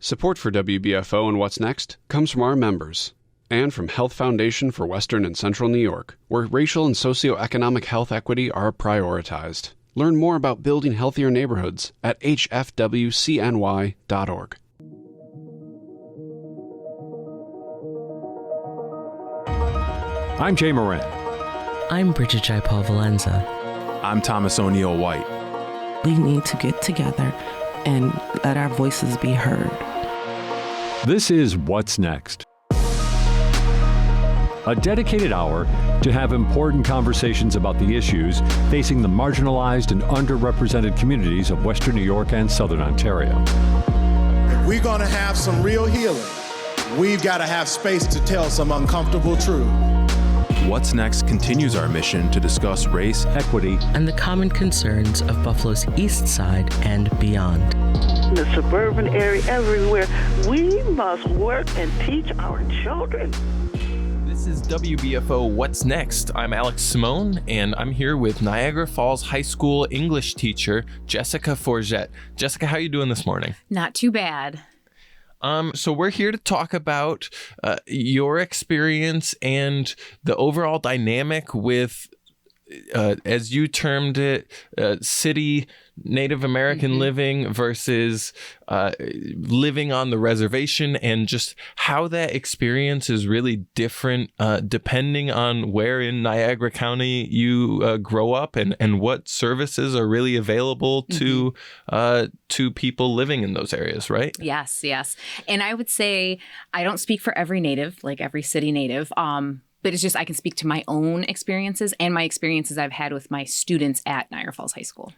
Support for WBFO and What's Next comes from our members and from Health Foundation for Western and Central New York, where racial and socioeconomic health equity are prioritized. Learn more about building healthier neighborhoods at hfwcny.org. I'm Jay Moran. I'm Bridget Jaipal Valenza. I'm Thomas O'Neill White. We need to get together and let our voices be heard. This is What's Next, a dedicated hour to have important conversations about the issues facing the marginalized and underrepresented communities of Western New York and Southern Ontario. If we're going to have some real healing, we've got to have space to tell some uncomfortable truth. What's Next continues our mission to discuss race, equity, and the common concerns of Buffalo's East Side and beyond. In the suburban area, everywhere, we must work and teach our children. This is WBFO What's Next. I'm Alex Simone, and I'm here with Niagara Falls High School English teacher, Jessica Forgette. Jessica, how are you doing this morning? Not too bad. So we're here to talk about your experience and the overall dynamic with, as you termed it, city Native American living versus living on the reservation, and just how that experience is really different depending on where in Niagara County you grow up, and what services are really available to people living in those areas, right? Yes. And I would say I don't speak for every Native, like every city Native. But it's just I can speak to my own experiences and my experiences I've had with my students at Niagara Falls High School.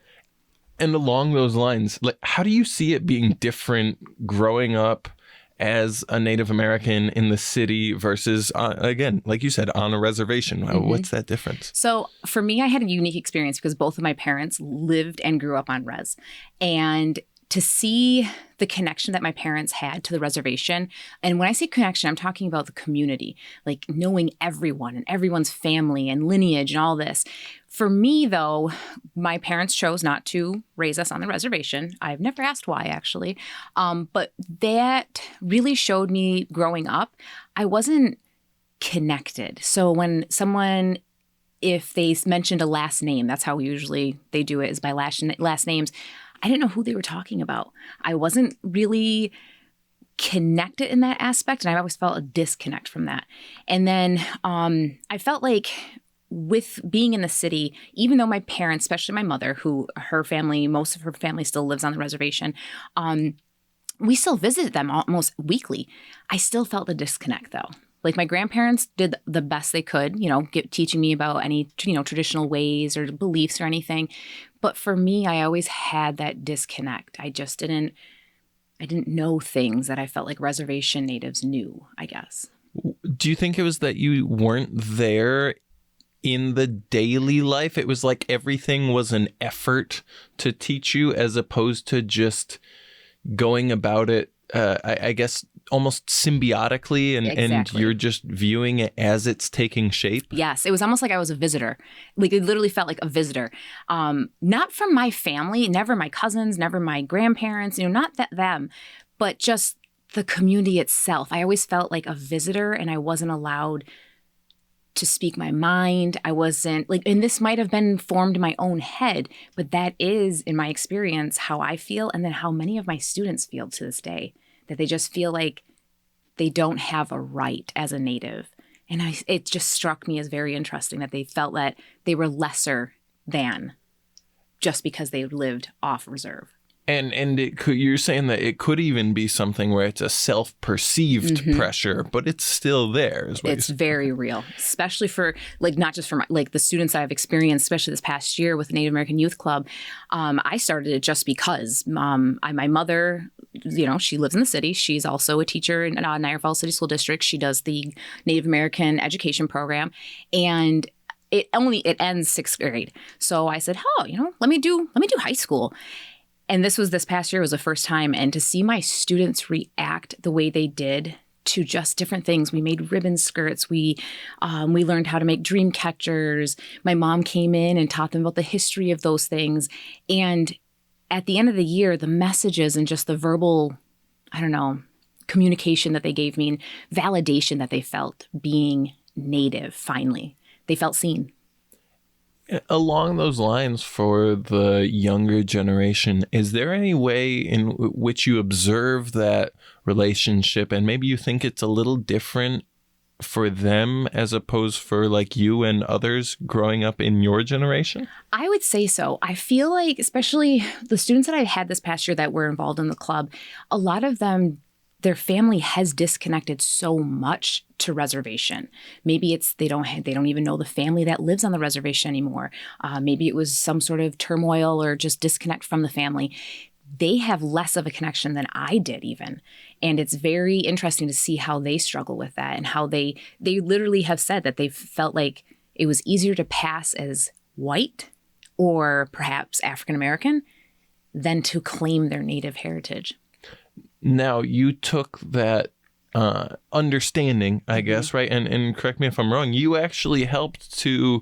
And along those lines, like, how do you see it being different growing up as a Native American in the city versus, again, like you said, on a reservation? What's that difference? So for me, I had a unique experience because both of my parents lived and grew up on res. And to see the connection that my parents had to the reservation. And when I say connection, I'm talking about the community, like knowing everyone and everyone's family and lineage and all this. For me, though, my parents chose not to raise us on the reservation. I've never asked why, actually. But that really showed me growing up, I wasn't connected. So when someone, if they mentioned a last name, that's how usually they do it, is by last names. I didn't know who they were talking about. I wasn't really connected in that aspect, and I always felt a disconnect from that. And then I felt like with being in the city, even though my parents, especially my mother, who most of her family still lives on the reservation, we still visited them almost weekly. I still felt the disconnect, though. Like my grandparents did the best they could, teaching me about any, traditional ways or beliefs or anything. But for me, I always had that disconnect. I didn't know things that I felt like reservation natives knew, I guess. Do you think it was that you weren't there in the daily life? It was like everything was an effort to teach you as opposed to just going about it, I guess, almost symbiotically, and, Exactly. And you're just viewing it as it's taking shape? Yes, it was almost like I was a visitor. Like it literally felt like a visitor. Not from my family, never my cousins, never my grandparents, not them, but just the community itself. I always felt like a visitor, and I wasn't allowed to speak my mind. I wasn't and this might have been formed in my own head, but that is, in my experience, how I feel, and then how many of my students feel to this day. That they just feel like they don't have a right as a Native. And it just struck me as very interesting that they felt that they were lesser than just because they lived off reserve. And you're saying that it could even be something where it's a self-perceived pressure, but it's still there. It's very real, especially for not just for the students I've experienced, especially this past year with the Native American Youth Club. I started it just because my mother, she lives in the city. She's also a teacher in Niagara Falls City School District. She does the Native American education program, and it ends 6th grade. So I said, let me do high school. And this past year was the first time, and to see my students react the way they did to just different things. We made ribbon skirts. We learned how to make dream catchers. My mom came in and taught them about the history of those things. And at the end of the year, the messages and just the verbal I don't know, communication that they gave me and validation that they felt being Native finally. They felt seen. Along those lines, for the younger generation, is there any way in which you observe that relationship and maybe you think it's a little different for them as opposed for like you and others growing up in your generation? I would say so. I feel like, especially the students that I had this past year that were involved in the club, a lot of them, their family has disconnected so much to reservation. Maybe it's they don't even know the family that lives on the reservation anymore. Maybe it was some sort of turmoil or just disconnect from the family. They have less of a connection than I did even. And it's very interesting to see how they struggle with that and how they literally have said that they felt like it was easier to pass as white or perhaps African American than to claim their Native heritage. Now, you took that understanding, I guess, right? And correct me if I'm wrong, you actually helped to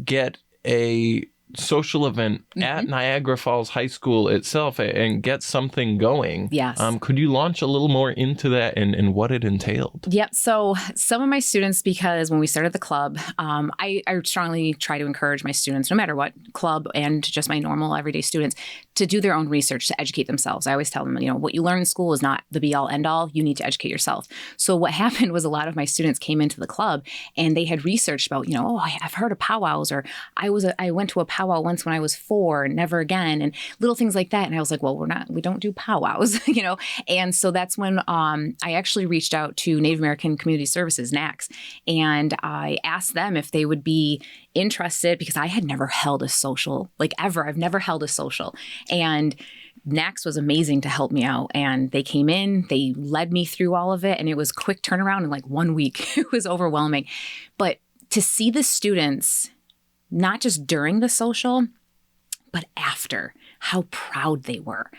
get a social event at Niagara Falls High School itself and get something going. Yes. Could you launch a little more into that and what it entailed? Yep. So some of my students, because when we started the club, I strongly try to encourage my students, no matter what, club and just my normal everyday students, to do their own research, to educate themselves. I always tell them, what you learn in school is not the be all end all. You need to educate yourself. So what happened was a lot of my students came into the club and they had researched about, I've heard of powwows, or I went to a powwow once when I was 4, never again, and little things like that. And I was like, well, we don't do powwows, And so that's when I actually reached out to Native American Community Services, NACS, and I asked them if they would be interested, because I had never held a social, ever. I've never held a social. And NACS was amazing to help me out. And they came in, they led me through all of it, and it was quick turnaround in 1 week. It was overwhelming. But to see the students, not just during the social, but after, how proud they were.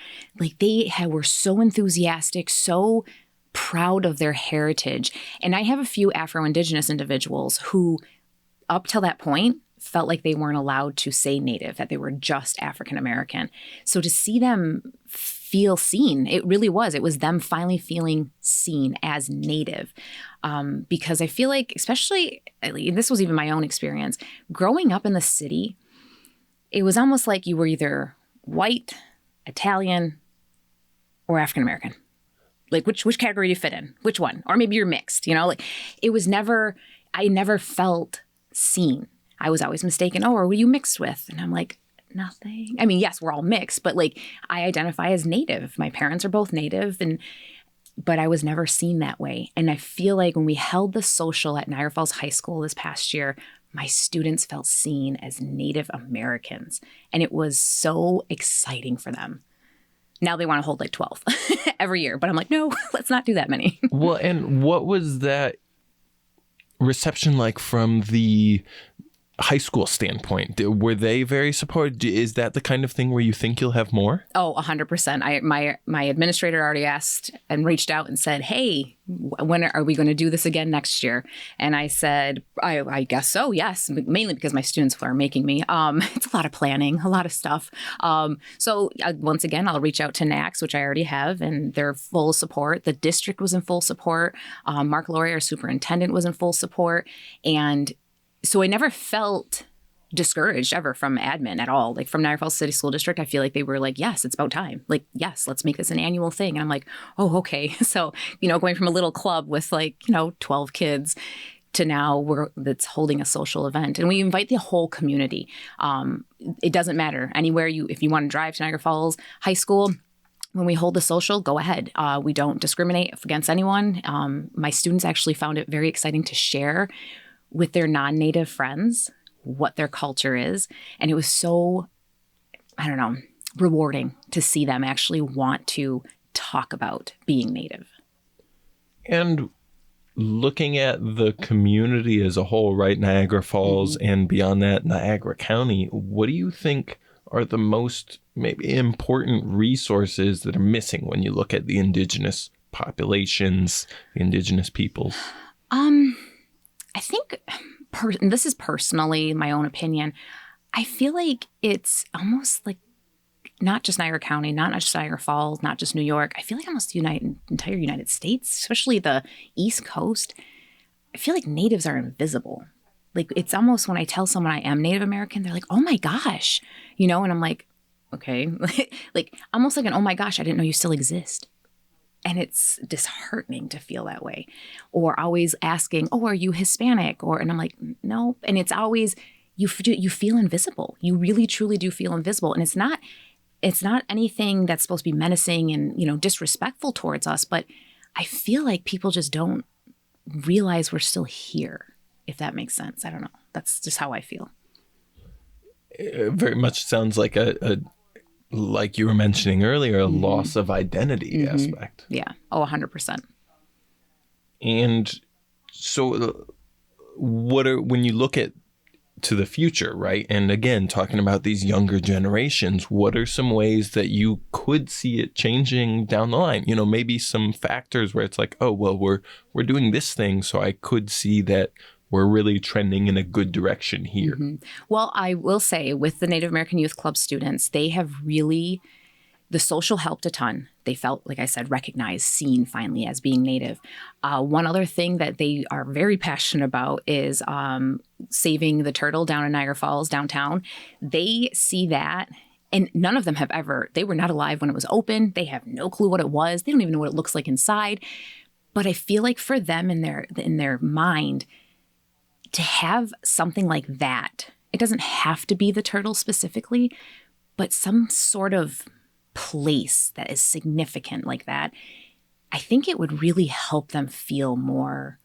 Were so enthusiastic, so proud of their heritage. And I have a few Afro-Indigenous individuals who, up till that point, felt like they weren't allowed to say Native, that they were just African American. So to see them feel seen, it really was. It was them finally feeling seen as Native. Because I feel like, especially, and this was even my own experience, growing up in the city, it was almost like you were either white, Italian, or African American. Which category do you fit in? Which one? Or maybe you're mixed, it was never, I never felt seen. I was always mistaken. Oh, or were you mixed with? And I'm like, nothing. I mean, yes, we're all mixed, but I identify as Native. My parents are both Native, but I was never seen that way. And I feel like when we held the social at Niagara Falls High School this past year, my students felt seen as Native Americans. And it was so exciting for them. Now they want to hold 12 every year. But I'm like, no, let's not do that many. Well, and what was that reception like from the high school standpoint? Were they very supportive? Is that the kind of thing where you think you'll have more? Oh, 100%. My administrator already asked and reached out and said, hey, when are we going to do this again next year? And I said, I guess so, yes, mainly because my students are making me. It's a lot of planning, a lot of stuff. So once again, I'll reach out to NACS, which I already have, and they're full support. The district was in full support. Mark Laurie, our superintendent, was in full support. And so I never felt discouraged ever from admin at all. From Niagara Falls City School District, I feel like they were like, yes, it's about time. Yes, let's make this an annual thing. And I'm like, oh, okay. So, going from a little club with 12 kids to now that's holding a social event. And we invite the whole community. It doesn't matter anywhere if you want to drive to Niagara Falls High School, when we hold the social, go ahead. We don't discriminate against anyone. My students actually found it very exciting to share with their non-Native friends what their culture is. And it was so, rewarding to see them actually want to talk about being Native. And looking at the community as a whole, right? Niagara Falls and beyond that, Niagara County, what do you think are the most maybe important resources that are missing when you look at the Indigenous populations, the Indigenous peoples? I think, and this is personally my own opinion, I feel like it's almost like not just Niagara County, not just Niagara Falls, not just New York. I feel like almost the entire United States, especially the East Coast. I feel like natives are invisible. Like, it's almost when I tell someone I am Native American, they're like, oh my gosh, and I'm like, okay, like almost like an, oh my gosh, I didn't know you still exist. And it's disheartening to feel that way. Or always asking, oh, are you Hispanic? And I'm like, no. And it's always, you feel invisible. You really, truly do feel invisible. And it's not anything that's supposed to be menacing and, disrespectful towards us. But I feel like people just don't realize we're still here, if that makes sense. I don't know. That's just how I feel. It very much sounds like like you were mentioning earlier, a loss of identity aspect. Yeah. Oh, 100%. And so when you look to the future, right? And again, talking about these younger generations, what are some ways that you could see it changing down the line? Maybe some factors where it's like, oh, well, we're doing this thing, so I could see that we're really trending in a good direction here. Well, I will say with the Native American Youth Club students, they have really, the social helped a ton. They felt, like I said, recognized, seen finally as being Native. One other thing that they are very passionate about is saving the turtle down in Niagara Falls downtown. They see that. And none of them they were not alive when it was open. They have no clue what it was. They don't even know what it looks like inside. But I feel like for them in their mind, to have something like that, it doesn't have to be the turtle specifically, but some sort of place that is significant like that, I think it would really help them feel more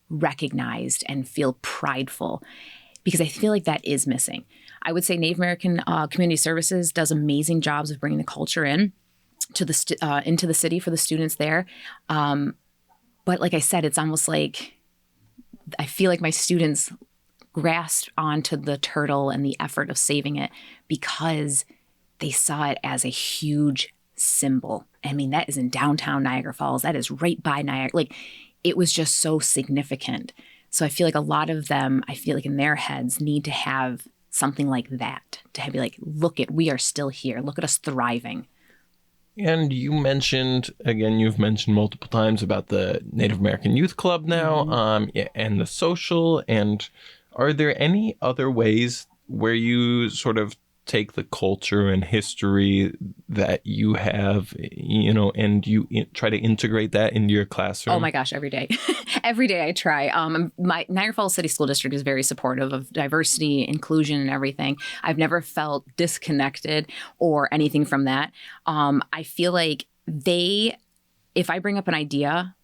recognized and feel prideful, because I feel like that is missing. I would say Native American Community Services does amazing jobs of bringing the culture into the city for the students there. But like I said, it's almost like I feel like my students grasped onto the turtle and the effort of saving it because they saw it as a huge symbol. I mean, that is in downtown Niagara Falls. That is right by Niagara. Like, it was just so significant. So I feel like a lot of them, I feel like in their heads, need to have something like that to be like, we are still here. Look at us thriving. And you've mentioned multiple times about the Native American Youth Club now, and the social. And are there any other ways where you sort of take the culture and history that you have, and you try to integrate that into your classroom? Oh my gosh, every day. Every day I try. My Niagara Falls City School District is very supportive of diversity, inclusion, and everything. I've never felt disconnected or anything from that. I feel like if I bring up an idea,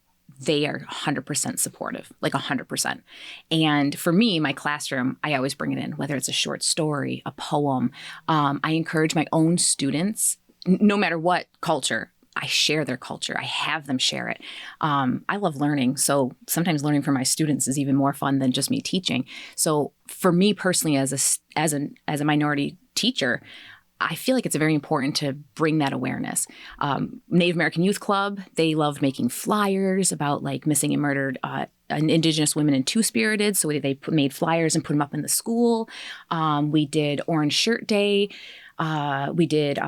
they are 100% supportive, like 100%. And for me, my classroom, I always bring it in, whether it's a short story, a poem. I encourage my own students, no matter what culture, I share their culture. I have them share it. I love learning. So sometimes learning from my students is even more fun than just me teaching. So for me personally, as a minority teacher, I feel like it's very important to bring that awareness. Native American Youth Club, they loved making flyers about like missing and murdered Indigenous women and Two-Spirited. So they made flyers and put them up in the school. We did Orange Shirt Day. We did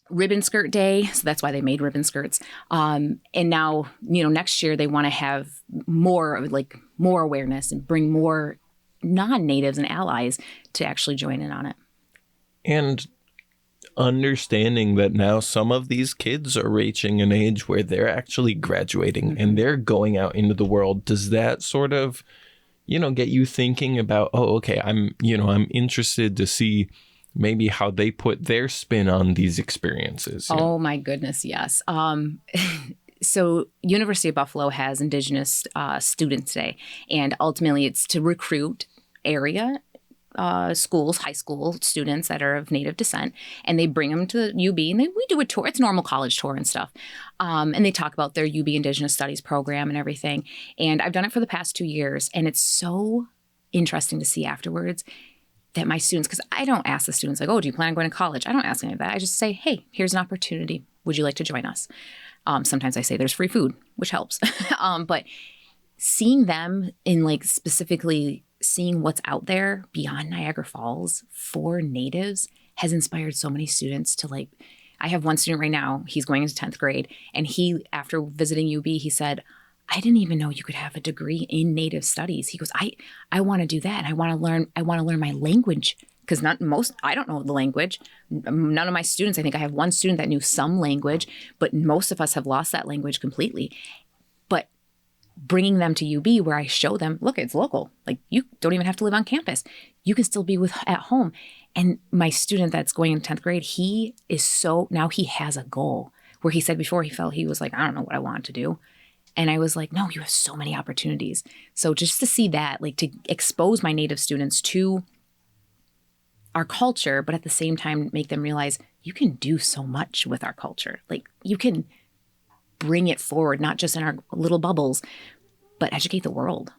Ribbon Skirt Day. So that's why they made ribbon skirts. And now, next year they want to have more awareness and bring more non-natives and allies to actually join in on it. And understanding that now some of these kids are reaching an age where they're actually graduating and they're going out into the world. Does that sort of, get you thinking about, oh, okay, I'm interested to see maybe how they put their spin on these experiences? Oh my goodness, yes. So University of Buffalo has Indigenous Students Day, and ultimately it's to recruit area schools, high school students that are of Native descent, and they bring them to UB, and we do a tour. It's a normal college tour and stuff. And they talk about their UB Indigenous Studies program and everything. And I've done it for the past 2 years, and it's so interesting to see afterwards that my students, because I don't ask the students like, oh, do you plan on going to college? I don't ask any of that. I just say, hey, here's an opportunity. Would you like to join us? Sometimes I say there's free food, which helps. But seeing them in specifically seeing what's out there beyond Niagara Falls for natives has inspired so many students to like, I have one student right now, he's going into 10th grade, and he, after visiting UB, he said, I didn't even know you could have a degree in Native studies. He goes, I want to do that. And I want to learn my language, because I don't know the language. None of my students, I think I have one student that knew some language, but most of us have lost that language completely. But bringing them to UB, where I show them, look, it's local. Like, you don't even have to live on campus. You can still be at home. And my student that's going in 10th grade, now he has a goal, where he said before he was like, I don't know what I want to do. And I was like, no, you have so many opportunities. So just to see that, like, to expose my Native students to our culture, but at the same time make them realize you can do so much with our culture. Like, you can bring it forward, not just in our little bubbles, but educate the world.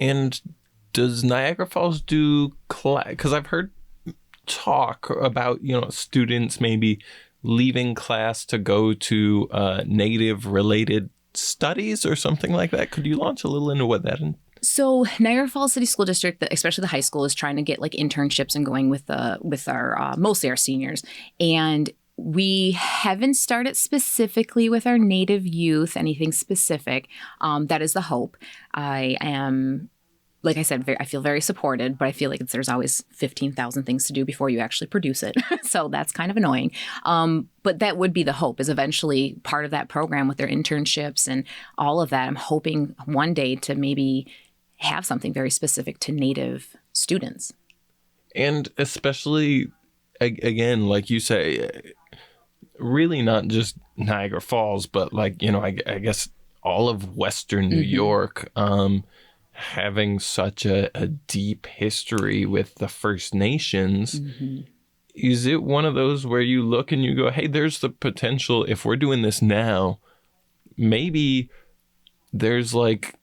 And does Niagara Falls do class? Because I've heard talk about, students maybe leaving class to go to Native related studies or something like that. Could you launch a little into what that is? So Niagara Falls City School District, especially the high school, is trying to get like internships and going with our mostly our seniors. And we haven't started specifically with our Native youth, anything specific. That is the hope. I am, like I said, I feel very supported, but I feel like there's always 15,000 things to do before you actually produce it. So that's kind of annoying. But that would be the hope, is eventually part of that program with their internships and all of that. I'm hoping one day to maybe have something very specific to Native students. And especially, again, like you say, really not just Niagara Falls, but like, I guess all of Western New York, having such a deep history with the First Nations. Is it one of those where you look and you go, hey, there's the potential, if we're doing this now, maybe there's like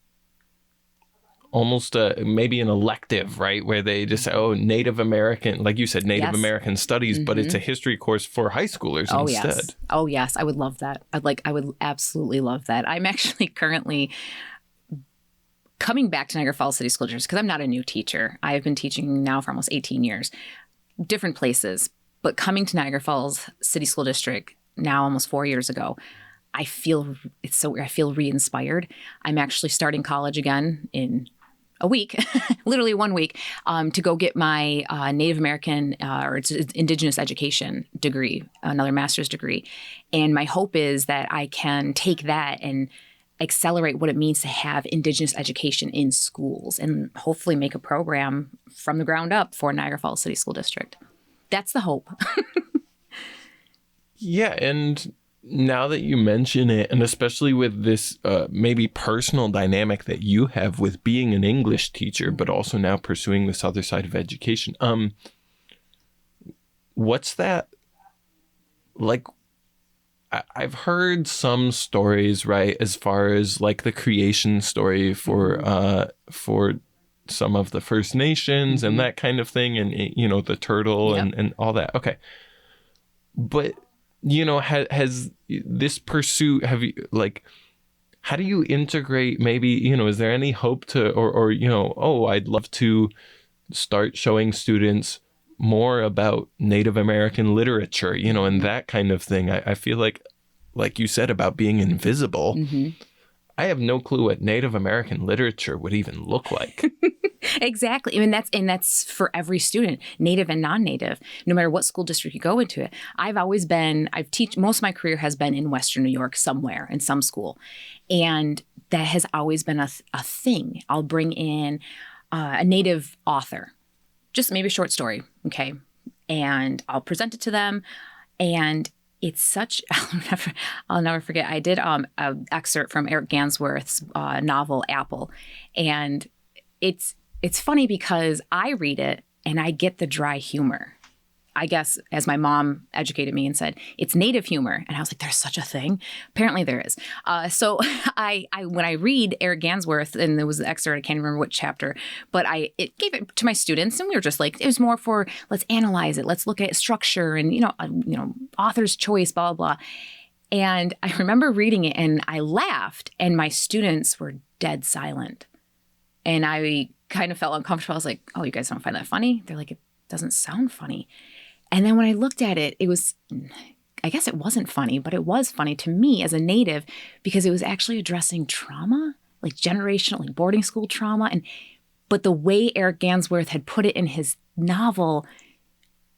almost maybe an elective, right? Where they just say, oh, Native American, like you said, Native American studies, but it's a history course for high schoolers instead. Yes. Oh, yes. I would love that. I would absolutely love that. I'm actually currently coming back to Niagara Falls City School District because I'm not a new teacher. I have been teaching now for almost 18 years, different places, but coming to Niagara Falls City School District now almost 4 years ago, I feel re-inspired. I'm actually starting college again in a week, literally 1 week, to go get my Native American or it's Indigenous education degree, another master's degree. And my hope is that I can take that and accelerate what it means to have Indigenous education in schools and hopefully make a program from the ground up for Niagara Falls City School District. That's the hope. Yeah, and now that you mention it, and especially with this maybe personal dynamic that you have with being an English teacher, but also now pursuing this other side of education, what's that like? I've heard some stories, right, as far as like the creation story for some of the First Nations and that kind of thing, and the turtle and all that. Okay, but has this pursuit, have you, like, how do you integrate maybe, is there any hope to, or I'd love to start showing students more about Native American literature, and that kind of thing. I feel like you said about being invisible, I have no clue what Native American literature would even look like. Exactly. I mean, that's for every student, Native and non-Native, no matter what school district you go into it. Most of my career has been in Western New York somewhere in some school. And that has always been a thing. I'll bring in a Native author, just maybe a short story. Okay. And I'll present it to them. And it's such, I'll never forget. I did an excerpt from Eric Gansworth's novel, Apple. And it's funny because I read it and I get the dry humor. I guess, as my mom educated me and said, it's Native humor. And I was like, there's such a thing? Apparently there is. So I when I read Eric Gansworth, and there was an excerpt, I can't remember which chapter, but it gave it to my students, and we were just like, it was more for, let's analyze it. Let's look at structure and, author's choice, blah, blah, blah. And I remember reading it and I laughed and my students were dead silent. And I kind of felt uncomfortable. I was like, oh, you guys don't find that funny? They're like, it doesn't sound funny. And then when I looked at it, I guess it wasn't funny, but it was funny to me as a Native because it was actually addressing trauma, like generational, like boarding school trauma. But the way Eric Gansworth had put it in his novel,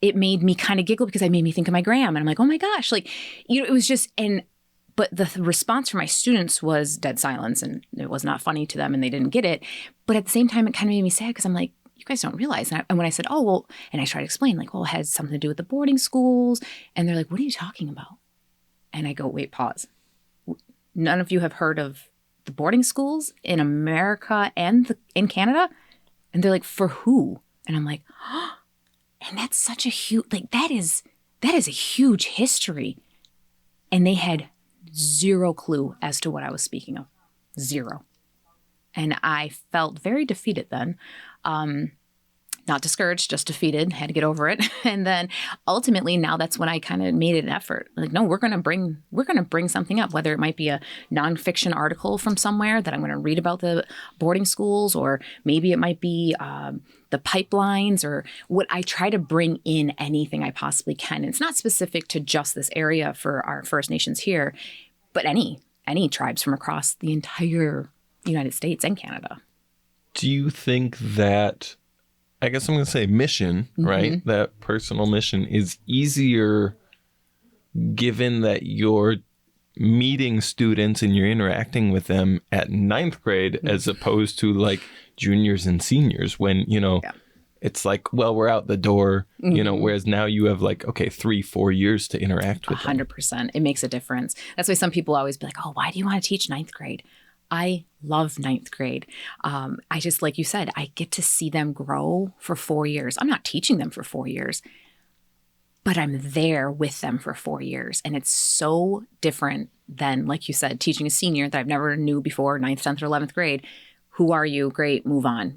it made me kind of giggle because it made me think of my gram. And I'm like, oh my gosh, like, it was just, but the response from my students was dead silence, and it was not funny to them and they didn't get it. But at the same time, it kind of made me sad because I'm like, you guys don't realize. And when I said, oh, well, and I tried to explain, like, well, it had something to do with the boarding schools. And they're like, what are you talking about? And I go, wait, pause. None of you have heard of the boarding schools in America and in Canada? And they're like, for who? And I'm like, oh, and that's such a huge, like, that is a huge history. And they had zero clue as to what I was speaking of. Zero. And I felt very defeated then. Not discouraged, just defeated, had to get over it. And then ultimately now that's when I kind of made an effort. Like, no, we're going to bring something up, whether it might be a nonfiction article from somewhere that I'm going to read about the boarding schools, or maybe it might be the pipelines, or what. I try to bring in anything I possibly can. And it's not specific to just this area for our First Nations here, but any tribes from across the entire United States and Canada. Do you think that, I guess I'm going to say mission, right? That personal mission is easier given that you're meeting students and you're interacting with them at ninth grade as opposed to like juniors and seniors when, it's like, well, we're out the door, whereas now you have like, okay, 3-4 years to interact with 100%. It makes a difference. That's why some people always be like, oh, why do you want to teach ninth grade? I love ninth grade. I just, like you said, I get to see them grow for 4 years. I'm not teaching them for 4 years, but I'm there with them for 4 years. And it's so different than, like you said, teaching a senior that I've never knew before, 9th, 10th, or 11th grade. Who are you? Great, move on.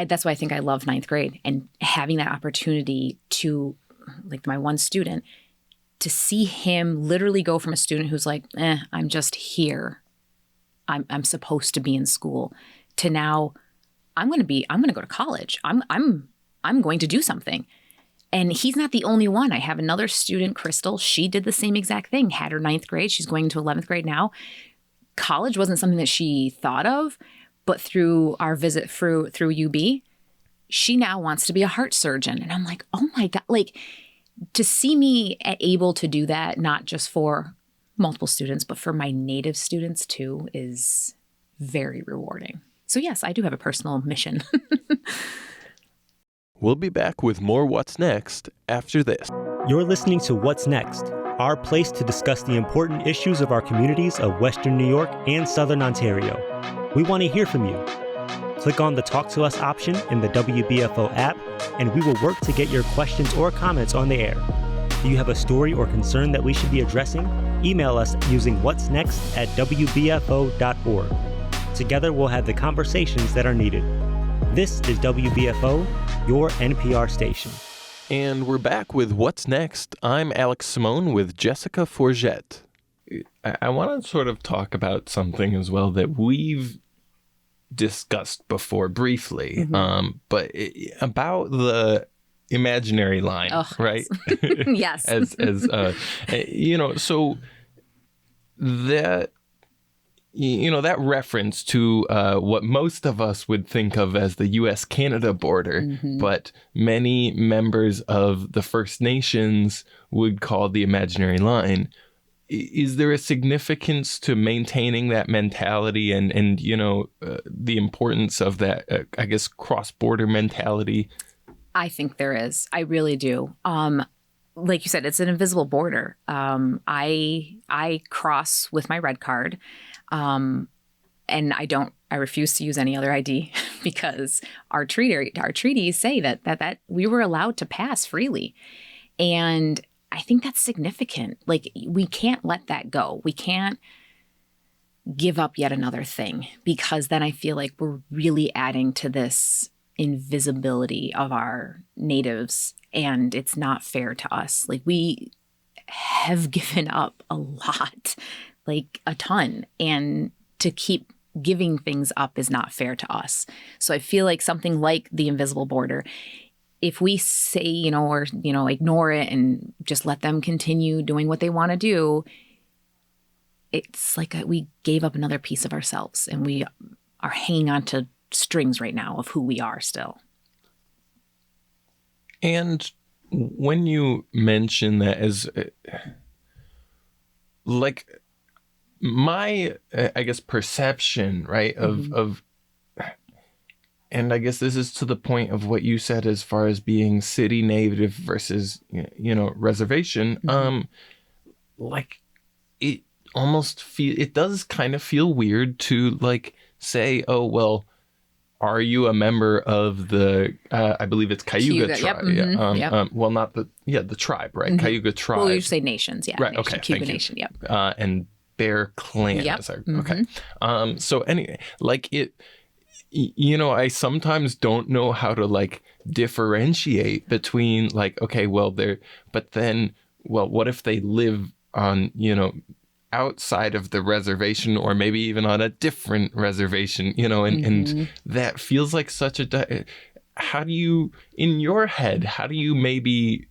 That's why I think I love ninth grade, and having that opportunity to, like my one student, to see him literally go from a student who's like, I'm just here. I'm supposed to be in school, to now I'm going to go to college. I'm going to do something. And he's not the only one. I have another student, Crystal. She did the same exact thing, had her 9th grade. She's going into 11th grade now. College wasn't something that she thought of, but through our visit through UB, she now wants to be a heart surgeon. And I'm like, oh my God, like, to see me able to do that, not just for multiple students, but for my Native students too, is very rewarding. So yes, I do have a personal mission. We'll be back with more What's Next after this. You're listening to What's Next, our place to discuss the important issues of our communities of Western New York and Southern Ontario. We want to hear from you. Click on the Talk to Us option in the WBFO app, and we will work to get your questions or comments on the air. Do you have a story or concern that we should be addressing? Email us using whatsnext@wbfo.org. Together we'll have the conversations that are needed. This is WBFO, your NPR station. And we're back with What's Next. I'm Alex Simone with Jessica Forgette. I want to sort of talk about something as well that we've discussed before briefly, but about the imaginary line, right? Yes. as so that, that reference to what most of us would think of as the U.S.-Canada border, but many members of the First Nations would call the imaginary line. Is there a significance to maintaining that mentality and the importance of that, I guess, cross-border mentality? I think there is. I really do. Like you said, it's an invisible border. I cross with my red card, and I refuse to use any other ID because our treaties say that we were allowed to pass freely. And I think that's significant. Like, we can't let that go. We can't give up yet another thing, because then I feel like we're really adding to this invisibility of our natives, and it's not fair to us. Like, we have given up a lot, like a ton, and to keep giving things up is not fair to us. So I feel like something like the invisible border, if we say, or, ignore it and just let them continue doing what they want to do, it's like we gave up another piece of ourselves, and we are hanging on to strings right now of who we are still. And when you mention that as like my, I guess, perception, right, of and I guess this is to the point of what you said as far as being city native versus, reservation. Like it almost it does kind of feel weird to like say, oh, well, are you a member of the, I believe it's Cayuga tribe? Yep, well, not the tribe, right? Cayuga tribe. Well, you say nations, yeah. Right, nation, okay, Cayuga thank you. Nation, yep. And Bear Clan. Yep. Okay. So anyway, like it, I sometimes don't know how to like differentiate between like, okay, well, but then, well, what if they live on, outside of the reservation, or maybe even on a different reservation, and that feels like such a, how do you, in your head, how do you maybe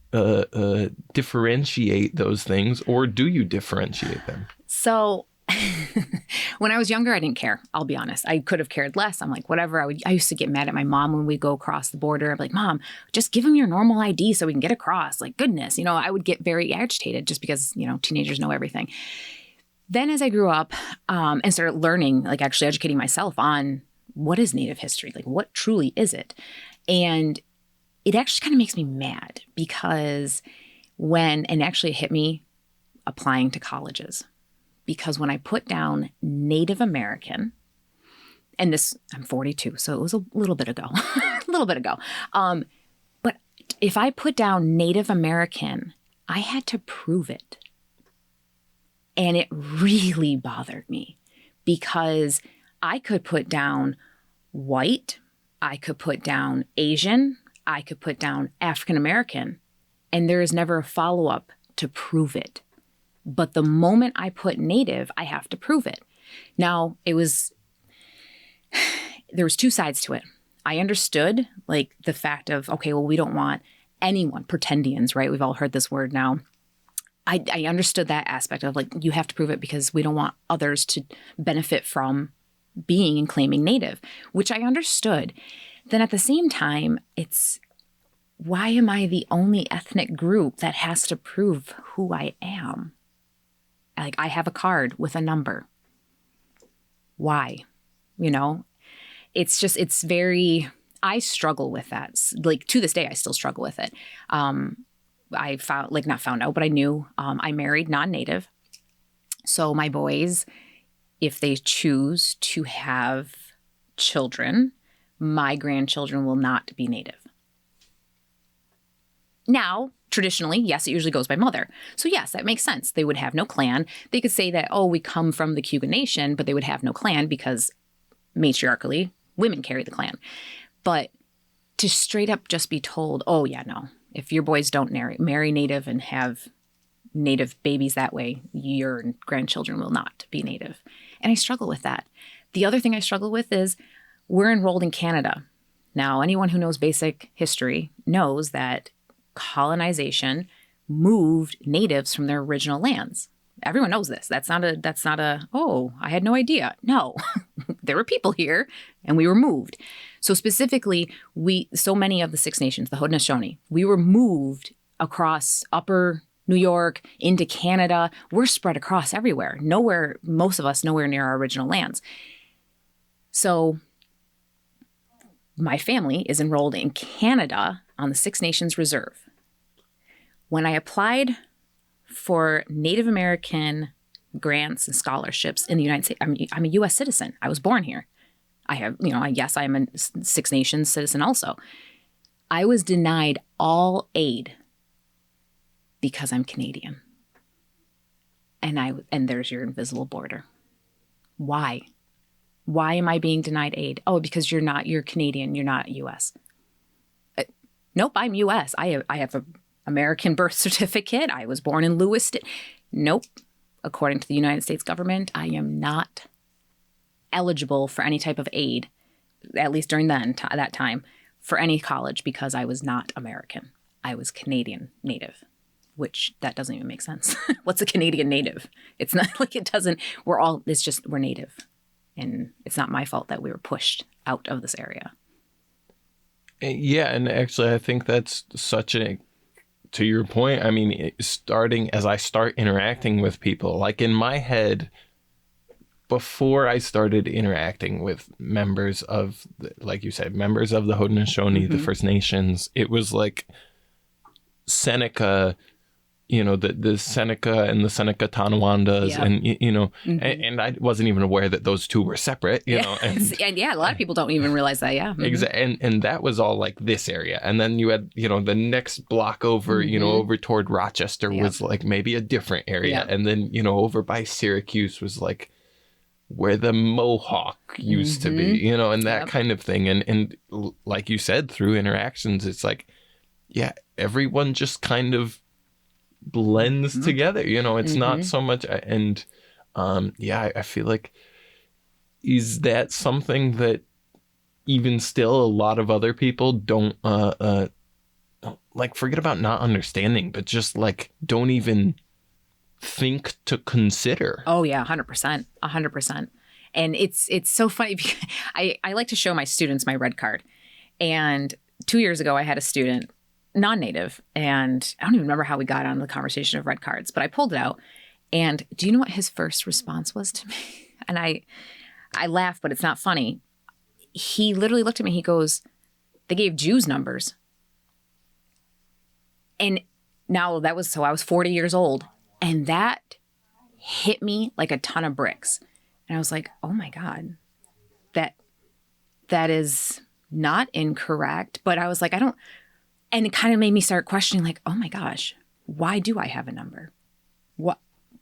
differentiate those things, or do you differentiate them? So when I was younger, I didn't care. I'll be honest. I could have cared less. I'm like, whatever. I used to get mad at my mom when we'd go across the border. I'm like, Mom, just give them your normal ID so we can get across. Like, goodness, I would get very agitated just because, teenagers know everything. Then as I grew up and started learning, like actually educating myself on what is Native history, like what truly is it? And it actually kind of makes me mad because and actually it hit me applying to colleges. Because when I put down Native American, and I'm 42, so it was a little bit ago, but if I put down Native American, I had to prove it. And it really bothered me because I could put down white, I could put down Asian, I could put down African American, and there is never a follow-up to prove it. But the moment I put Native, I have to prove it. Now, there was two sides to it. I understood like the fact of, okay, well, we don't want anyone, pretendians, right? We've all heard this word now. I understood that aspect of like, you have to prove it because we don't want others to benefit from being and claiming Native, which I understood. Then at the same time, it's, why am I the only ethnic group that has to prove who I am? Like, I have a card with a number. Why? It's very, I struggle with that. Like, to this day, I still struggle with it. I knew I married non-Native. So my boys, if they choose to have children, my grandchildren will not be Native. Now, traditionally, yes, it usually goes by mother. So yes, that makes sense. They would have no clan. They could say that, oh, we come from the Cayuga Nation, but they would have no clan because matriarchally, women carry the clan. But to straight up just be told, oh yeah, no, if your boys don't marry Native and have Native babies that way, your grandchildren will not be Native. And I struggle with that. The other thing I struggle with is we're enrolled in Canada. Now, anyone who knows basic history knows that colonization moved natives from their original lands. Everyone knows this. That's not a, oh, I had no idea. No, there were people here and we were moved. So specifically, so many of the Six Nations, the Haudenosaunee, we were moved across upper New York into Canada. We're spread across everywhere. Most of us nowhere near our original lands. So my family is enrolled in Canada on the Six Nations Reserve. When I applied for Native American grants and scholarships in the United States, I'm a U.S. citizen. I was born here. I have, yes, I am a Six Nations citizen also. I was denied all aid because I'm Canadian. And there's your invisible border. Why? Why am I being denied aid? Oh, because you're Canadian, you're not U.S. Nope, I'm U.S. I have a American birth certificate. I was born in Lewiston. Nope. According to the United States government, I am not eligible for any type of aid, at least during that time, for any college because I was not American. I was Canadian Native, which that doesn't even make sense. What's a Canadian Native? It's not like it doesn't, we're Native. And it's not my fault that we were pushed out of this area. Yeah, and actually I think that's to your point, I mean, starting as I start interacting with people, like in my head, before I started interacting with members of, like you said, members of the Haudenosaunee, the First Nations, it was like Seneca, the Seneca and the Seneca Tonawondas, and, and I wasn't even aware that those two were separate, know. And a lot of people don't even realize that, Exactly. And that was all like this area. And then you had, the next block over, over toward Rochester was like maybe a different area. And then, over by Syracuse was like where the Mohawk used to be, and that kind of thing. And like you said, through interactions, it's like, yeah, everyone just kind of blends together, it's not so much. And I feel like, is that something that even still a lot of other people don't like, forget about not understanding, but just like don't even think to consider? Oh yeah, 100%. And it's so funny because I like to show my students my red card. And 2 years ago I had a student, non-native, and I don't even remember how we got on the conversation of red cards, but I pulled it out. And do you know what his first response was to me? And I laugh, but it's not funny. He literally looked at me. He goes, "They gave Jews numbers." And now I was 40 years old, and that hit me like a ton of bricks. And I was like, oh my God, that is not incorrect. But I was like, and it kind of made me start questioning, like, oh my gosh, why do I have a number?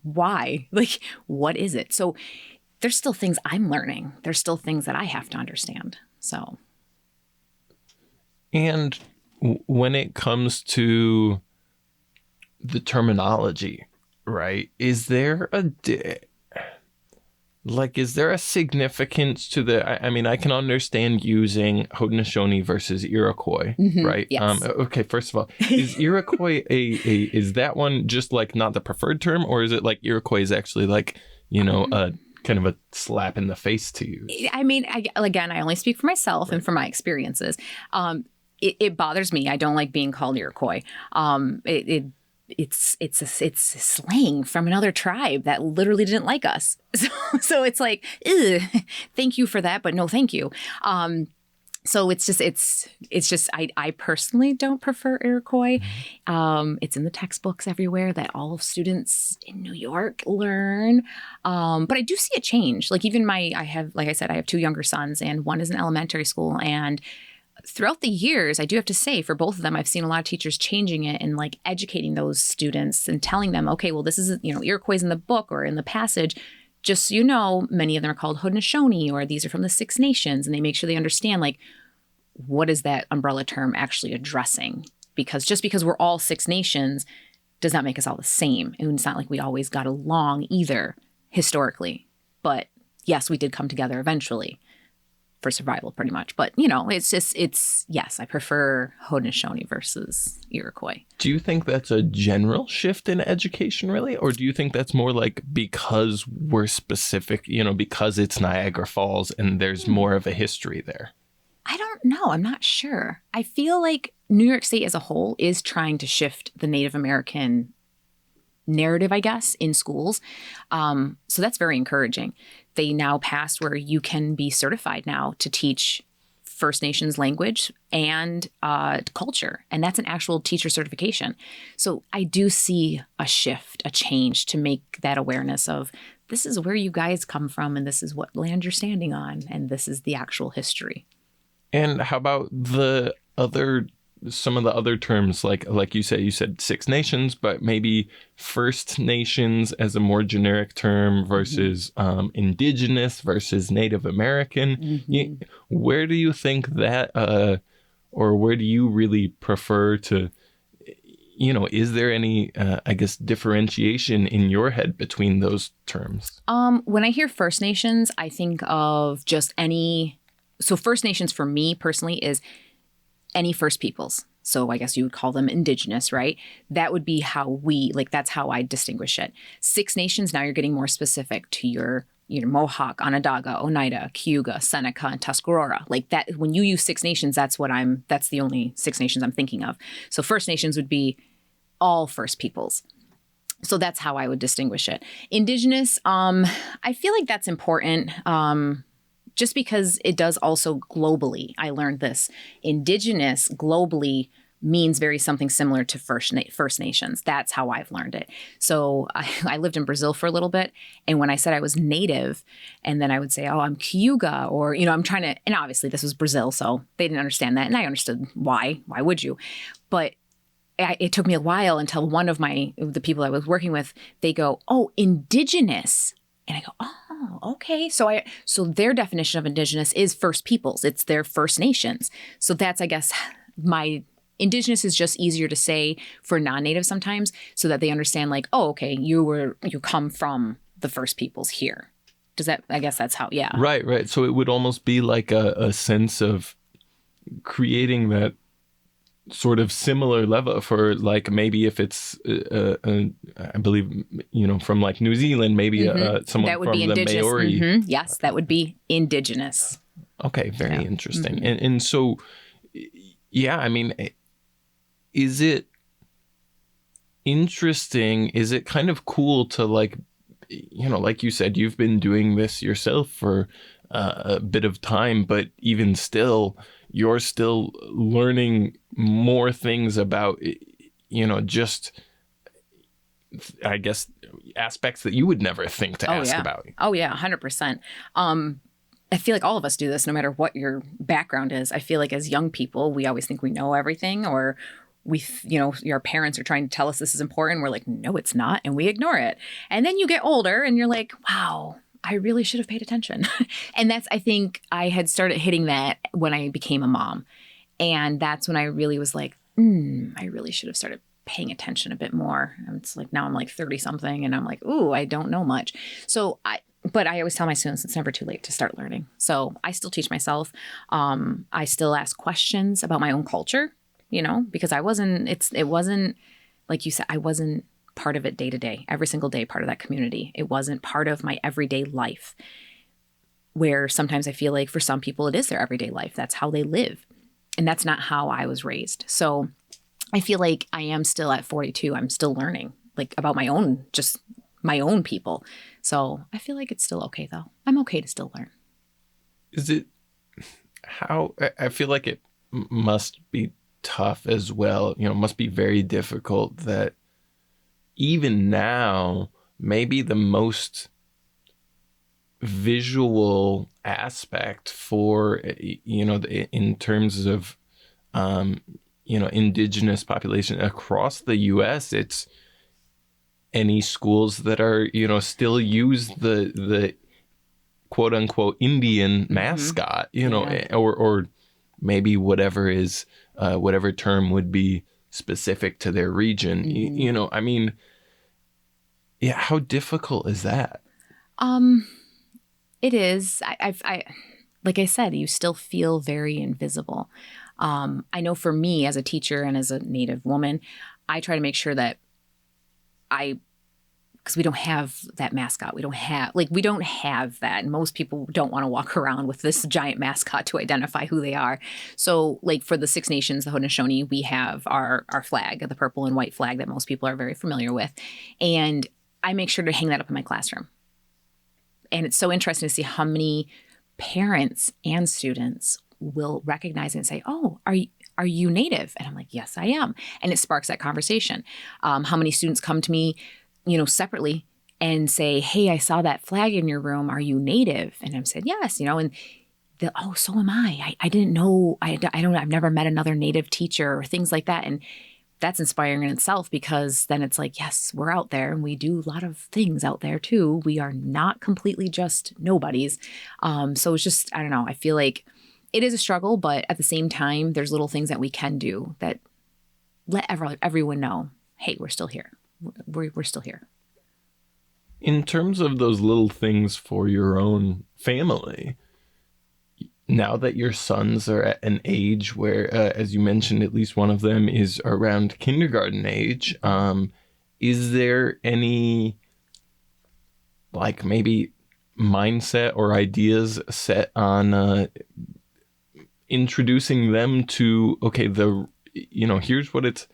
Why? Like, what is it? So there's still things I'm learning. There's still things that I have to understand. So. And when it comes to the terminology, right? Is there a significance to the, I mean, I can understand using Haudenosaunee versus Iroquois, right? Yes. Okay, first of all, is Iroquois is that one just like not the preferred term, or is it like Iroquois is actually like, a kind of a slap in the face to you? I mean, I only speak for myself and from my experiences. It bothers me. I don't like being called Iroquois. It's slang from another tribe that literally didn't like us. So it's like, thank you for that, but no, thank you. So it's just I personally don't prefer Iroquois. It's in the textbooks everywhere that all students in New York learn. But I do see a change. Like even I have 2 younger sons, and one is in elementary school, and throughout the years, I do have to say, for both of them, I've seen a lot of teachers changing it and like educating those students and telling them, okay, well, this is, Iroquois in the book or in the passage. Just so you know, many of them are called Haudenosaunee, or these are from the Six Nations. And they make sure they understand, like, what is that umbrella term actually addressing? Because just because we're all Six Nations does not make us all the same. And it's not like we always got along either, historically. But yes, we did come together eventually. For survival, pretty much. But, yes, I prefer Haudenosaunee versus Iroquois. Do you think that's a general shift in education, really? Or do you think that's more like because we're specific, because it's Niagara Falls and there's more of a history there? I don't know. I'm not sure. I feel like New York State as a whole is trying to shift the Native American narrative, I guess, in schools. So that's very encouraging. They now passed where you can be certified now to teach First Nations language and culture. And that's an actual teacher certification. So I do see a shift, a change to make that awareness of this is where you guys come from and this is what land you're standing on and this is the actual history. And how about some of the other terms, like you said Six Nations, but maybe First Nations as a more generic term versus Indigenous versus Native American. Where do you think that, or where do you really prefer to, is there any, differentiation in your head between those terms? When I hear First Nations, I think of just so First Nations for me personally is any First Peoples. So I guess you would call them Indigenous, right? That would be how that's how I distinguish it. Six Nations, now you're getting more specific to your Mohawk, Onondaga, Oneida, Cayuga, Seneca, and Tuscarora. Like that, when you use Six Nations, that's the only Six Nations I'm thinking of. So First Nations would be all First Peoples. So that's how I would distinguish it. Indigenous, I feel like that's important. Just because it does also globally. I learned this. Indigenous globally means something similar to First Nations. That's how I've learned it. So I lived in Brazil for a little bit. And when I said I was Native, and then I would say, oh, I'm Cayuga, or, I'm trying to, and obviously this was Brazil, so they didn't understand that. And I understood why. Why would you? But it took me a while until one of the people I was working with, they go, oh, Indigenous. And I go, oh, okay. So their definition of Indigenous is First Peoples. It's their First Nations. So that's, I guess, my Indigenous is just easier to say for non-Native sometimes, so that they understand, like, oh, okay, you come from the First Peoples here. I guess that's how, yeah. Right. So it would almost be like a sense of creating that sort of similar level for, like, maybe if it's I believe from like New Zealand, maybe someone that would from be the Indigenous. Maori. Mm-hmm. Yes, that would be Indigenous. Okay, very interesting. Mm-hmm. And so, yeah, I mean, is it interesting? Is it kind of cool to, like, like you said, you've been doing this yourself for a bit of time, but even still, you're still learning more things about, just, I guess, aspects that you would never think to ask about. Oh, yeah, 100%. I feel like all of us do this, no matter what your background is. I feel like as young people, we always think we know everything, or your parents are trying to tell us this is important. We're like, no, it's not. And we ignore it. And then you get older and you're like, wow, I really should have paid attention. And I think I had started hitting that when I became a mom. And that's when I really was like, I really should have started paying attention a bit more. And it's like, now I'm like 30 something and I'm like, ooh, I don't know much. But I always tell my students it's never too late to start learning. So I still teach myself. I still ask questions about my own culture, because it wasn't, like you said, I wasn't part of it day to day, every single day, part of that community. It wasn't part of my everyday life, where sometimes I feel like for some people it is their everyday life. That's how they live. And that's not how I was raised. So I feel like I am still at 42. I'm still learning, like, about my own people. So I feel like it's still okay, though. I'm okay to still learn. Is it how I feel like it must be tough as well, must be very difficult that even now, maybe the most visual aspect for, in terms of, Indigenous population across the U.S., it's any schools that are, still use the quote unquote Indian mascot, or maybe whatever term would be specific to their region. I mean, yeah, how difficult is that? It is. I like I said, you still feel very invisible. I know for me as a teacher and as a Native woman, I try to make sure that because we don't have that mascot. We don't have that. And most people don't want to walk around with this giant mascot to identify who they are. So, like, for the Six Nations, the Haudenosaunee, we have our flag, the purple and white flag that most people are very familiar with. And I make sure to hang that up in my classroom. And it's so interesting to see how many parents and students will recognize it and say, oh, are you Native? And I'm like, yes, I am. And it sparks that conversation. How many students come to me, separately and say, hey, I saw that flag in your room. Are you Native? And I said, yes, and so am I. I didn't know, I've never met another Native teacher or things like that. And that's inspiring in itself, because then it's like, yes, we're out there and we do a lot of things out there too. We are not completely just nobodies. So it's just, I don't know. I feel like it is a struggle, but at the same time, there's little things that we can do that let everyone know, hey, we're still here. We're still here. In terms of those little things for your own family, now that your sons are at an age where, as you mentioned, at least one of them is around kindergarten age, is there any like maybe mindset or ideas set on introducing them to, okay, here's what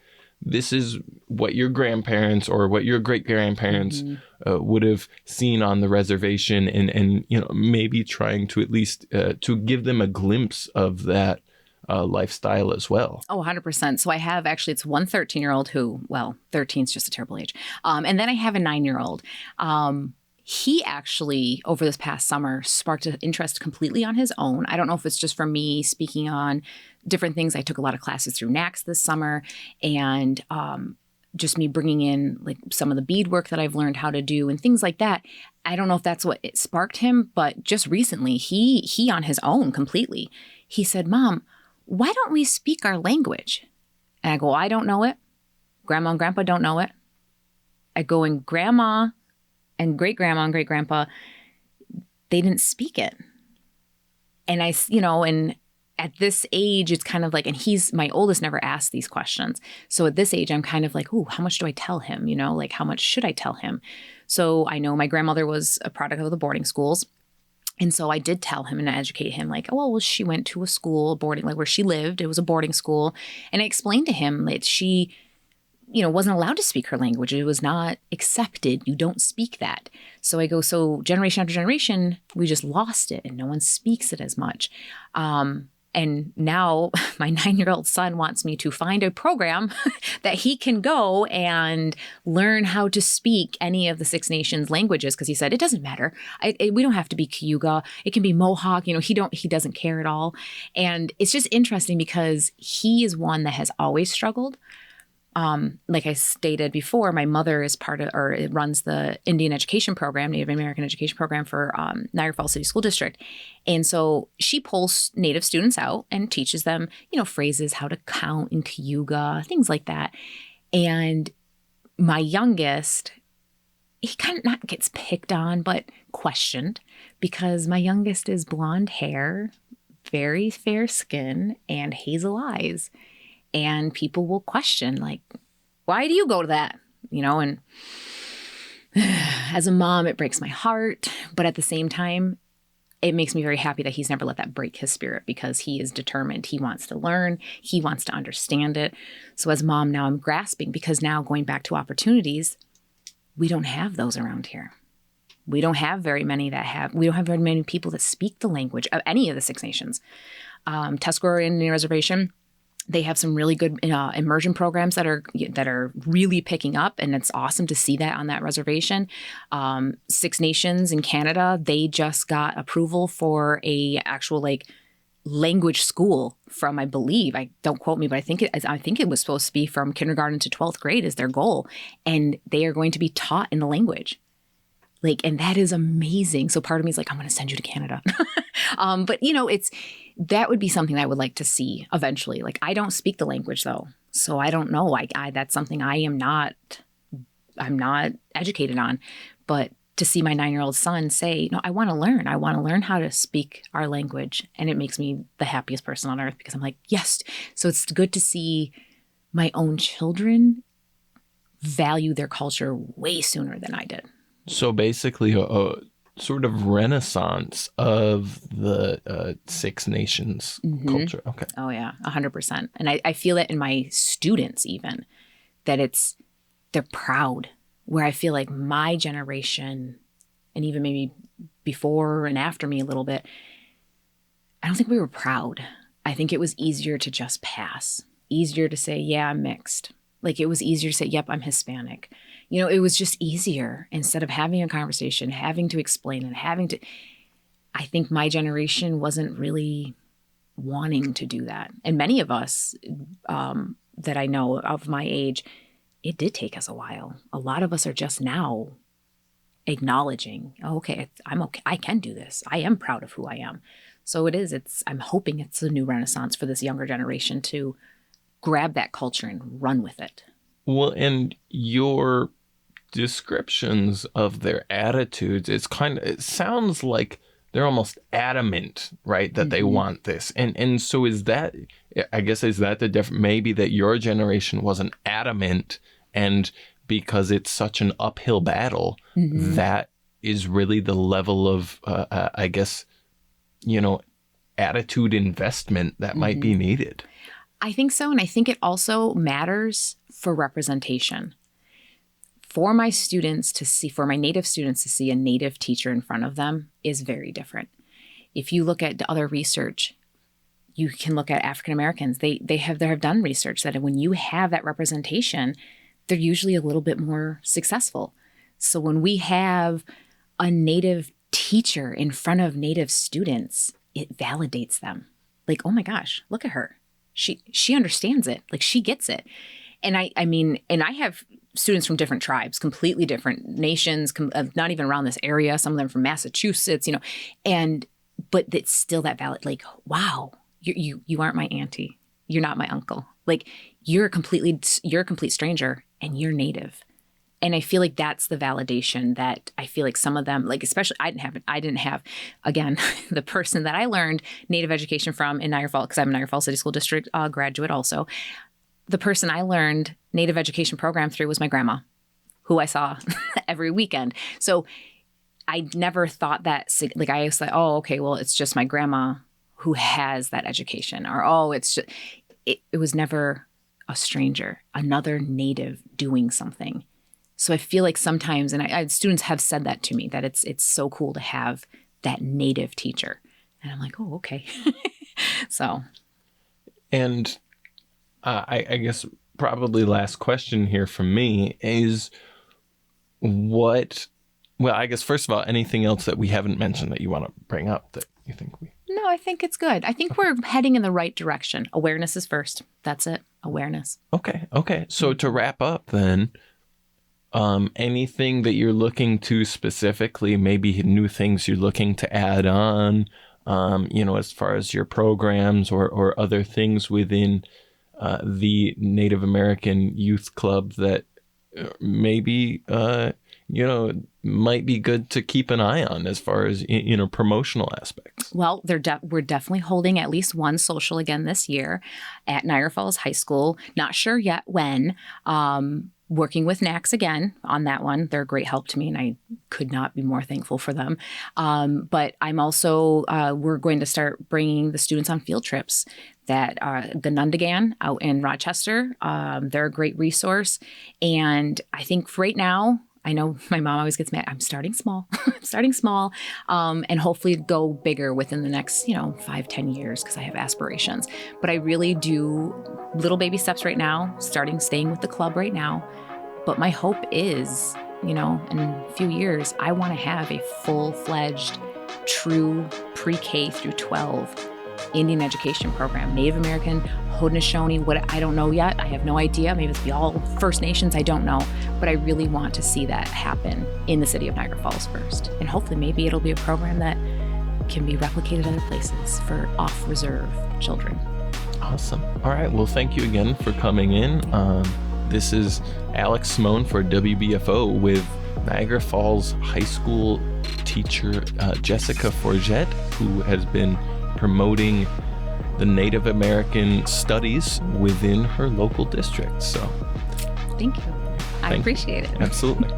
this is what your grandparents or what your great grandparents would have seen on the reservation, and maybe trying to at least to give them a glimpse of that lifestyle as well. Oh, 100%. So I have actually, it's one 13-year-old who, well, 13 is just a terrible age. And then I have a 9-year-old. He actually, over this past summer, sparked an interest completely on his own. I don't know if it's just from me speaking on different things. I took a lot of classes through NACS this summer, and just me bringing in like some of the beadwork that I've learned how to do and things like that. I don't know if that's what it sparked him, but just recently, he on his own completely, he said, "Mom, why don't we speak our language?" And I go, "I don't know it. Grandma and Grandpa don't know it." I go, and Grandma and great-grandma and great-grandpa, they didn't speak it. And and at this age, it's kind of like, and my oldest never asked these questions. So at this age, I'm kind of like, ooh, how much do I tell him? Like how much should I tell him? So I know my grandmother was a product of the boarding schools. And so I did tell him and educate him like, oh, well, she went to a school boarding, like where she lived. It was a boarding school. And I explained to him that she wasn't allowed to speak her language. It was not accepted. You don't speak that. So I go, so generation after generation, we just lost it and no one speaks it as much. And now my 9-year-old son wants me to find a program that he can go and learn how to speak any of the Six Nations languages. Because he said, it doesn't matter. We don't have to be Cayuga. It can be Mohawk. He doesn't care at all. And it's just interesting because he is one that has always struggled. Like I stated before, my mother is runs the Indian education program, Native American education program for Niagara Falls City School District. And so she pulls Native students out and teaches them, phrases, how to count in Cayuga, things like that. And my youngest, he kind of not gets picked on, but questioned, because my youngest is blonde hair, very fair skin, and hazel eyes. And people will question, like, why do you go to that? And as a mom, it breaks my heart. But at the same time, it makes me very happy that he's never let that break his spirit, because he is determined. He wants to learn. He wants to understand it. So as a mom, now I'm grasping, because now going back to opportunities, we don't have those around here. We don't have very many we don't have very many people that speak the language of any of the Six Nations. Tuscarora Indian Reservation, they have some really good immersion programs that are really picking up, and it's awesome to see that on that reservation. Six Nations in Canada, they just got approval for a actual language school from, I believe, don't quote me, but I think it was supposed to be from kindergarten to 12th grade is their goal, and they are going to be taught in the language. And that is amazing. So part of me is like, I'm going to send you to Canada. But that would be something that I would like to see eventually. I don't speak the language though. So I don't know. That's something I'm not educated on. But to see my 9-year-old son say, no, I want to learn. I want to learn how to speak our language. And it makes me the happiest person on earth, because I'm like, yes. So it's good to see my own children value their culture way sooner than I did. So basically a sort of renaissance of the Six Nations culture. Okay. Oh, yeah, 100%. And I feel it in my students even, that they're proud, where I feel like my generation, and even maybe before and after me a little bit, I don't think we were proud. I think it was easier to just pass, easier to say, yeah, I'm mixed. It was easier to say, yep, I'm Hispanic. It was just easier, instead of having a conversation, having to explain and I think my generation wasn't really wanting to do that. And many of us that I know of my age, it did take us a while. A lot of us are just now acknowledging, oh, okay, I'm okay. I can do this. I am proud of who I am. So I'm hoping it's a new renaissance for this younger generation to grab that culture and run with it. Well, and your descriptions of their attitudes, it sounds like they're almost adamant, right, that they want this. And so is that the difference? Maybe that your generation wasn't adamant, and because it's such an uphill battle, that is really the level of, attitude investment that might be needed. I think so. And I think it also matters for representation. For my students to see, for my Native students to see a Native teacher in front of them is very different. If you look at other research, you can look at African Americans. They have done research that when you have that representation, they're usually a little bit more successful. So when we have a Native teacher in front of Native students, it validates them. Like, oh my gosh, look at her. She understands it. Like, she gets it. And I have students from different tribes, completely different nations, not even around this area. Some of them from Massachusetts, but it's still that valid. Like, wow, you aren't my auntie. You're not my uncle. Like, you're a complete stranger, and you're Native. And I feel like that's the validation that I feel like some of them, like, especially I didn't have, again, the person that I learned Native education from in Niagara Falls, because I'm a Niagara Falls City School District graduate also. The person I learned Native education program through was my grandma, who I saw every weekend. So I never thought that, like, I was like, oh, okay, well, it's just my grandma who has that education, or, oh, it's just, it was never a stranger, another Native doing something. So I feel like sometimes, and students have said that to me, that it's so cool to have that Native teacher. And I'm like, oh, okay. So. And I guess probably last question here from me is I guess first of all, anything else that we haven't mentioned that you want to bring up that you think we... No, I think it's good. I think we're heading in the right direction. Awareness is first. That's it. Awareness. Okay. So to wrap up then, anything that you're looking to specifically, maybe new things you're looking to add on, as far as your programs or other things within the Native American Youth Club that maybe, might be good to keep an eye on as far as, promotional aspects? Well, we're definitely holding at least one social again this year at Niagara Falls High School. Not sure yet when. Working with NACS again on that one. They're a great help to me, and I could not be more thankful for them. But I'm also, we're going to start bringing the students on field trips that are the Nundagan out in Rochester. They're a great resource. And I think right now, I know my mom always gets mad. I'm starting small, and hopefully go bigger within the next, 5-10 years, because I have aspirations. But I really do little baby steps right now, staying with the club right now. But my hope is, in a few years, I want to have a full-fledged, true pre-K through 12 Indian education program, Native American, Haudenosaunee, what I don't know yet. I have no idea. Maybe it's be all First Nations. I don't know. But I really want to see that happen in the city of Niagara Falls first. And hopefully maybe it'll be a program that can be replicated other places for off-reserve children. Awesome. All right. Well, thank you again for coming in. This is Alex Simone for WBFO with Niagara Falls High School teacher Jessica Forgette, who has been promoting the Native American studies within her local district. So thank you. I appreciate it. Absolutely.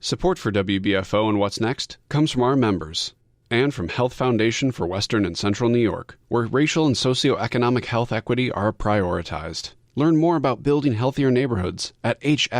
Support for WBFO and What's Next comes from our members and from Health Foundation for Western and Central New York, where racial and socioeconomic health equity are prioritized. Learn more about building healthier neighborhoods at hfwcny.org.